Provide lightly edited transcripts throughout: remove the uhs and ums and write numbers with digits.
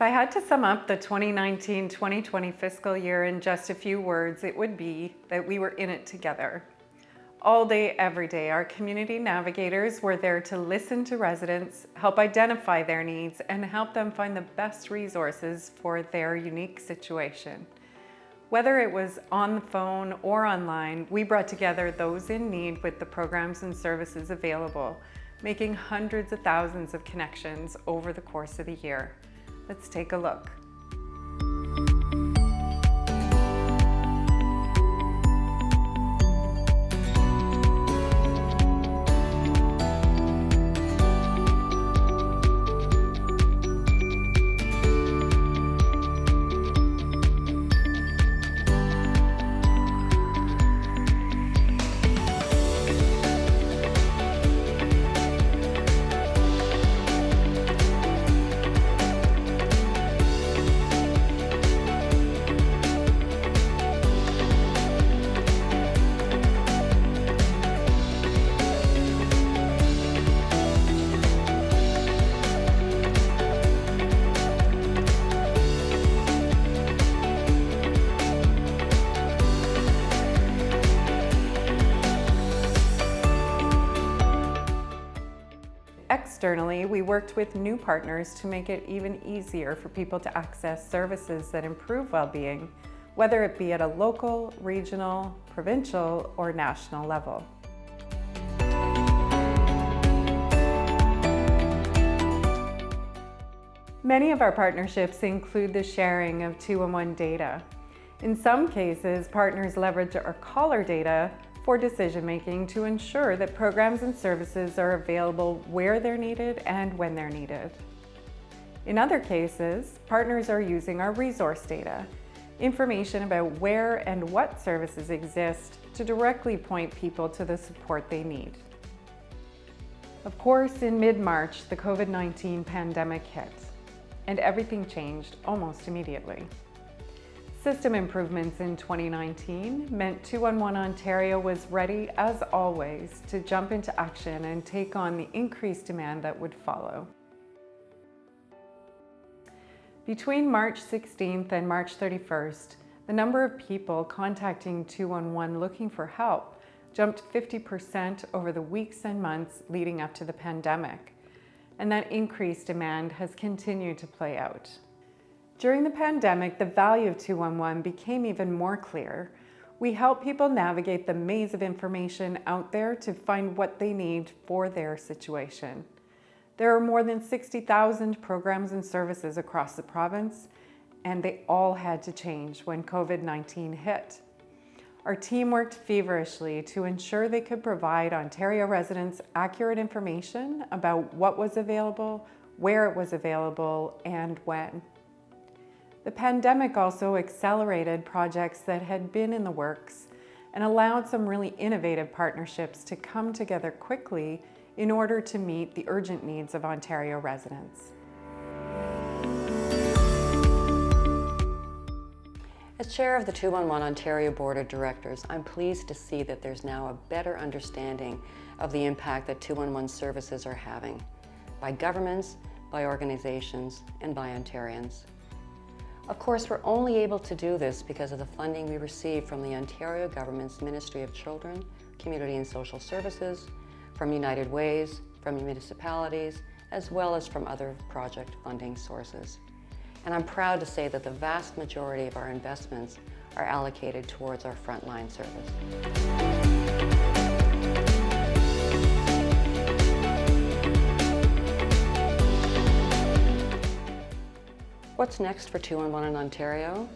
I had to sum up the 2019-2020 fiscal year in just a few words, it would be that we were in it together. All day, every day, our community navigators were there to listen to residents, help identify their needs, and help them find the best resources for their unique situation. Whether it was on the phone or online, we brought together those in need with the programs and services available, making hundreds of thousands of connections over the course of the year. Let's take a look. Externally, we worked with new partners to make it even easier for people to access services that improve well-being, whether it be at a local, regional, provincial, or national level. Many of our partnerships include the sharing of 211 data. In some cases, partners leverage our caller data for decision-making to ensure that programs and services are available where they're needed and when they're needed. In other cases, partners are using our resource data, information about where and what services exist, to directly point people to the support they need. Of course, in mid-March, the COVID-19 pandemic hit, and everything changed almost immediately. System improvements in 2019 meant 211 Ontario was ready, as always, to jump into action and take on the increased demand that would follow. Between March 16th and March 31st, the number of people contacting 211 looking for help jumped 50% over the weeks and months leading up to the pandemic, and that increased demand has continued to play out. During the pandemic, the value of 211 became even more clear. We help people navigate the maze of information out there to find what they need for their situation. There are more than 60,000 programs and services across the province, and they all had to change when COVID-19 hit. Our team worked feverishly to ensure they could provide Ontario residents accurate information about what was available, where it was available, and when. The pandemic also accelerated projects that had been in the works and allowed some really innovative partnerships to come together quickly in order to meet the urgent needs of Ontario residents. As chair of the 211 Ontario Board of Directors, I'm pleased to see that there's now a better understanding of the impact that 211 services are having by governments, by organizations, and by Ontarians. Of course, we're only able to do this because of the funding we receive from the Ontario Government's Ministry of Children, Community and Social Services, from United Ways, from municipalities, as well as from other project funding sources. And I'm proud to say that the vast majority of our investments are allocated towards our frontline service. What's next for 211 in Ontario?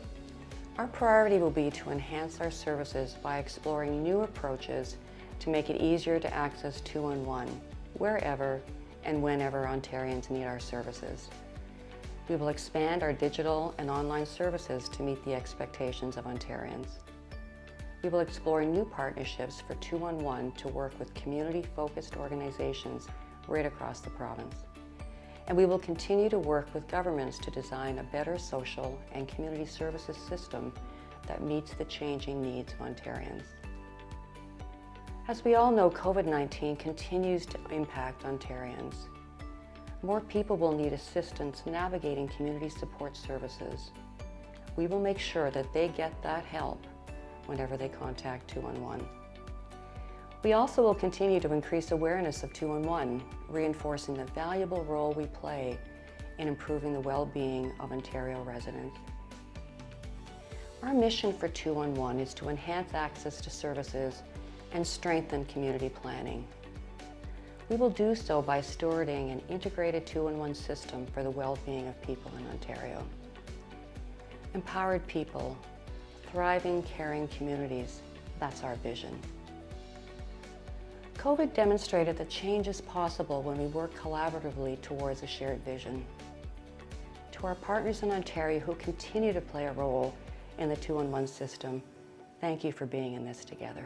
Our priority will be to enhance our services by exploring new approaches to make it easier to access 211 wherever and whenever Ontarians need our services. We will expand our digital and online services to meet the expectations of Ontarians. We will explore new partnerships for 211 to work with community-focused organizations right across the province. And we will continue to work with governments to design a better social and community services system that meets the changing needs of Ontarians. As we all know, COVID-19 continues to impact Ontarians. More people will need assistance navigating community support services. We will make sure that they get that help whenever they contact 211. We also will continue to increase awareness of 211, reinforcing the valuable role we play in improving the well-being of Ontario residents. Our mission for 211 is to enhance access to services and strengthen community planning. We will do so by stewarding an integrated 211 system for the well-being of people in Ontario. Empowered people, thriving, caring communities, that's our vision. COVID demonstrated that change is possible when we work collaboratively towards a shared vision. To our partners in Ontario who continue to play a role in the 211 system, thank you for being in this together.